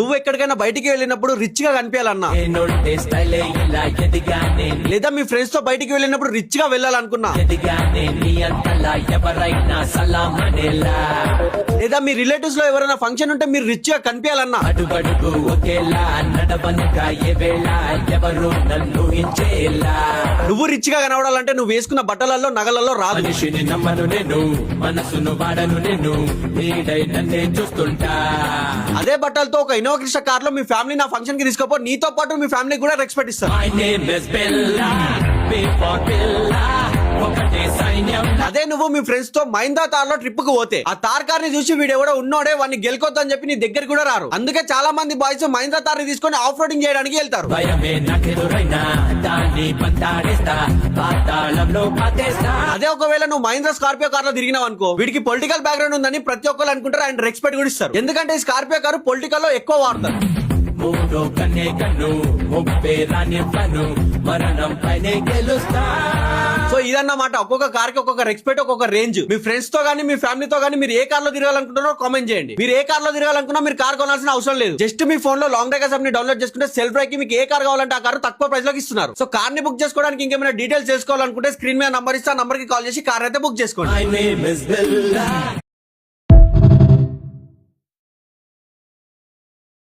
నువ్వు ఎక్కడికైనా బయటికి వెళ్ళినప్పుడు రిచ్ గా కనిపించాలన్నా, లేదా మీ ఫ్రెండ్స్ తో బయటికి వెళ్ళినప్పుడు రిచ్ గా వెళ్ళాలనుకున్నా, లేదా మీ రిలేటివ్స్ లో ఎవరైనా ఫంక్షన్ ఉంటే మీరు రిచ్ గా కనిపించాలన్నా, నువ్వు రిచ్ గా కనబడాలంటే నువ్వు వేసుకున్న బట్టలలో నగలలో రాదు. అదే బట్టలతో ఒక ఇన్నోవా కార్ లో మీ ఫ్యామిలీ నా ఫంక్షన్ కి తీసుకోపో, నీతో పాటు మీ ఫ్యామిలీ కూడా రెస్పెక్ట్ ఇస్తారు. అదే నువ్వు మీ ఫ్రెండ్స్ తో మహీంద్రా తార్ లో ట్రిప్ కు పోతే ఆ తార్ కార్ ని చూసి వీడెవడో ఉన్నోడే వాడిని గెలుకొద్దని చెప్పి నీ దగ్గర కూడా రారు. అందుకే చాలా మంది బాయ్స్ మహీంద్రా తార్ ని తీసుకొని ఆఫ్ రోడింగ్ చేయడానికి వెళ్తారు. అదే ఒకవేళ నువ్వు మహీంద్రా స్కార్పియో కార్ లో తిరిగినావు అనుకో, వీడికి పొలిటికల్ బ్యాక్గ్రౌండ్ ఉందని ప్రతి ఒక్కరు అనుకుంటారు, అండ్ రెస్పెక్ట్ కూడా ఇస్తారు. ఎందుకంటే ఈ స్కార్పియో కారు పొలిటికల్ లో ఎక్కువ వాడతారు. సో ఇదన్నమాట, ఒక్కొక్క కార్ కి ఒక్కొక్క రెస్పెక్ట్, ఒక్కొక్క రేంజ్. మీ ఫ్రెండ్స్ తో గానీ మీ ఫ్యామిలీతో గానీ మీరు ఏ కార్ లో తిరగాలనుకుంటున్నారో కామెంట్ చేయండి. మీరు ఏ కార్ లో తిరగాలనుకున్నా మీరు కార్ కొనాల్సిన అవసరం లేదు. జస్ట్ మీ ఫోన్ లో లాంగ్ డ్రైవ్ యాప్ ని డౌన్లోడ్ చేసుకుంటే సెల్ఫ్ డ్రైవ్ కి మీకు ఏ కార్ కావాలంటే ఆ కార్ తక్కువ ప్రైస్ లోకి ఇస్తున్నారు. సో కార్ ని బుక్ చేసుకోవడానికి ఇంకేమైనా డీటెయిల్స్ తెలుసుకోవాలనుకుంటే స్క్రీన్ మీద నంబర్ ఇస్తే ఆ నంబర్ కి కాల్ చేసి కార్ అయితే బుక్ చేసుకోండి.